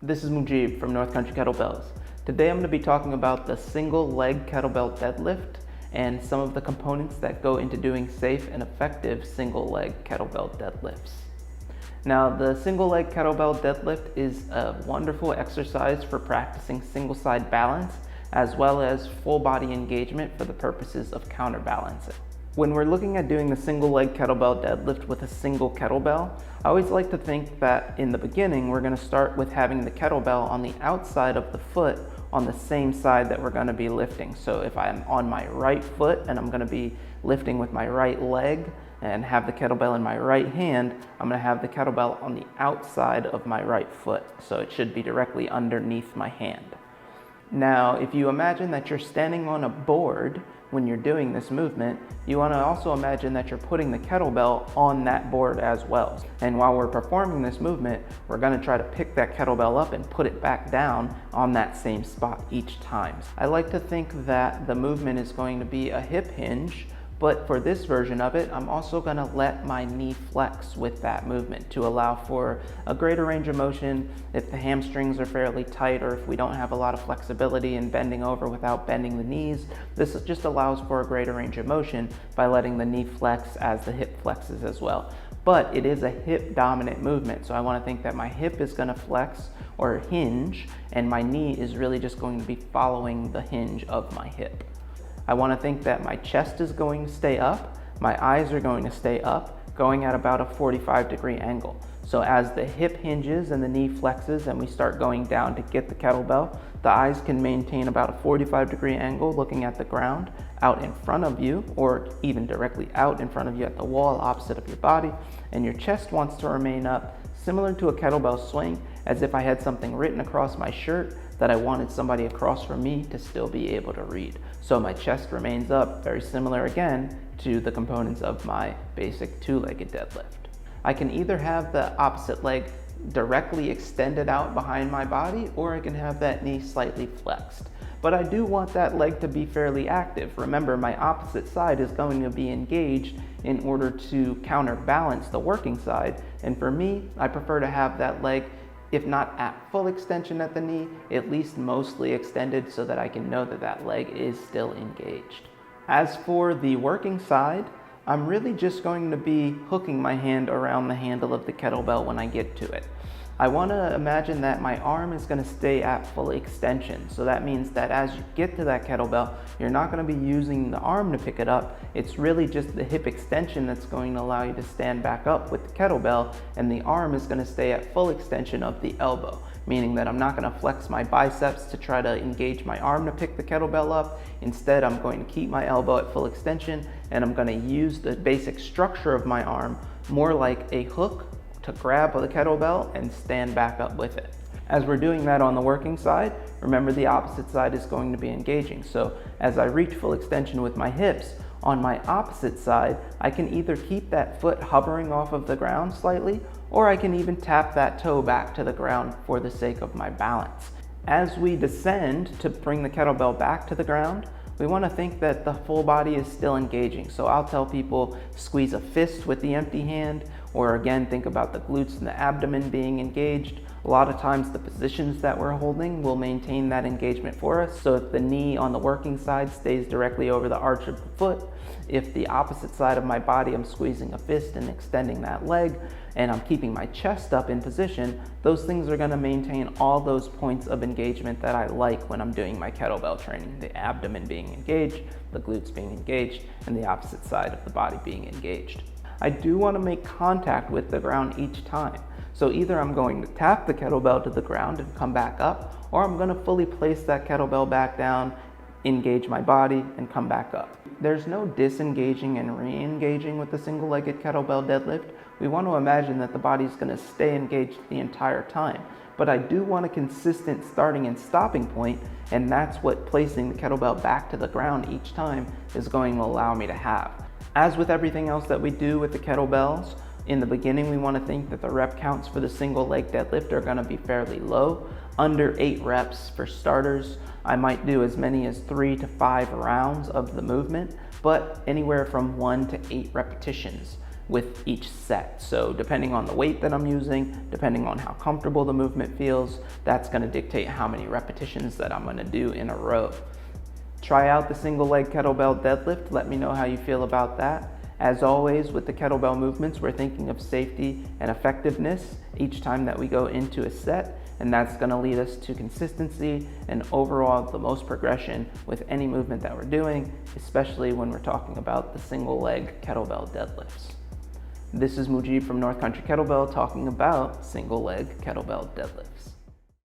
This is Mujib from North Country Kettlebells. Today I'm going to be talking about the Single Leg Kettlebell Deadlift and some of the components that go into doing safe and effective Single Leg Kettlebell Deadlifts. Now, the Single Leg Kettlebell Deadlift is a wonderful exercise for practicing single side balance as well as full body engagement for the purposes of counterbalancing. When we're looking at doing the Single Leg Kettlebell Deadlift with a single kettlebell, I always like to think that in the beginning we're going to start with having the kettlebell on the outside of the foot on the same side that we're going to be lifting. So if I'm on my right foot and I'm going to be lifting with my right leg and have the kettlebell in my right hand, I'm going to have the kettlebell on the outside of my right foot. So it should be directly underneath my hand. Now, if you imagine that you're standing on a board when you're doing this movement, you want to also imagine that you're putting the kettlebell on that board as well. And while we're performing this movement, we're going to try to pick that kettlebell up and put it back down on that same spot each time. I like to think that the movement is going to be a hip hinge, but for this version of it, I'm also going to let my knee flex with that movement to allow for a greater range of motion if the hamstrings are fairly tight or if we don't have a lot of flexibility in bending over without bending the knees. This just allows for a greater range of motion by letting the knee flex as the hip flexes as well. But it is a hip dominant movement, so I want to think that my hip is going to flex or hinge and my knee is really just going to be following the hinge of my hip. I want to think that my chest is going to stay up, my eyes are going to stay up, going at about a 45-degree angle. So as the hip hinges and the knee flexes and we start going down to get the kettlebell, the eyes can maintain about a 45-degree angle looking at the ground out in front of you or even directly out in front of you at the wall opposite of your body, and your chest wants to remain up, similar to a kettlebell swing, as if I had something written across my shirt that I wanted somebody across from me to still be able to read. So my chest remains up, very similar again to the components of my basic two-legged deadlift. I can either have the opposite leg directly extended out behind my body, or I can have that knee slightly flexed. But I do want that leg to be fairly active. Remember, my opposite side is going to be engaged in order to counterbalance the working side. And for me, I prefer to have that leg, if not at full extension at the knee, at least mostly extended so that I can know that that leg is still engaged. As for the working side, I'm really just going to be hooking my hand around the handle of the kettlebell when I get to it. I want to imagine that my arm is going to stay at full extension. So that means that as you get to that kettlebell, you're not going to be using the arm to pick it up. It's really just the hip extension that's going to allow you to stand back up with the kettlebell, and the arm is going to stay at full extension of the elbow, meaning that I'm not going to flex my biceps to try to engage my arm to pick the kettlebell up. Instead, I'm going to keep my elbow at full extension, and I'm going to use the basic structure of my arm more like a hook to grab the kettlebell and stand back up with it. As we're doing that on the working side, remember the opposite side is going to be engaging. So as I reach full extension with my hips, on my opposite side, I can either keep that foot hovering off of the ground slightly, or I can even tap that toe back to the ground for the sake of my balance. As we descend to bring the kettlebell back to the ground, we want to think that the full body is still engaging. So I'll tell people squeeze a fist with the empty hand, or again, think about the glutes and the abdomen being engaged. A lot of times the positions that we're holding will maintain that engagement for us. So if the knee on the working side stays directly over the arch of the foot, if the opposite side of my body I'm squeezing a fist and extending that leg, and I'm keeping my chest up in position, those things are going to maintain all those points of engagement that I like when I'm doing my kettlebell training. The abdomen being engaged, the glutes being engaged, and the opposite side of the body being engaged. I do want to make contact with the ground each time. So either I'm going to tap the kettlebell to the ground and come back up, or I'm going to fully place that kettlebell back down, engage my body, and come back up. There's no disengaging and re-engaging with the single-legged kettlebell deadlift. We want to imagine that the body's going to stay engaged the entire time. But I do want a consistent starting and stopping point, and that's what placing the kettlebell back to the ground each time is going to allow me to have. As with everything else that we do with the kettlebells, in the beginning we want to think that the rep counts for the single leg deadlift are going to be fairly low, under 8 reps for starters. I might do as many as 3 to 5 rounds of the movement, but anywhere from 1 to 8 repetitions. with each set. So depending on the weight that I'm using, depending on how comfortable the movement feels, that's going to dictate how many repetitions that I'm going to do in a row. Try out the single leg kettlebell deadlift. Let me know how you feel about that. As always, with the kettlebell movements, we're thinking of safety and effectiveness each time that we go into a set, and that's going to lead us to consistency and overall the most progression with any movement that we're doing, especially when we're talking about the single leg kettlebell deadlifts. This is Mujib from North Country Kettlebell talking about single leg kettlebell deadlifts.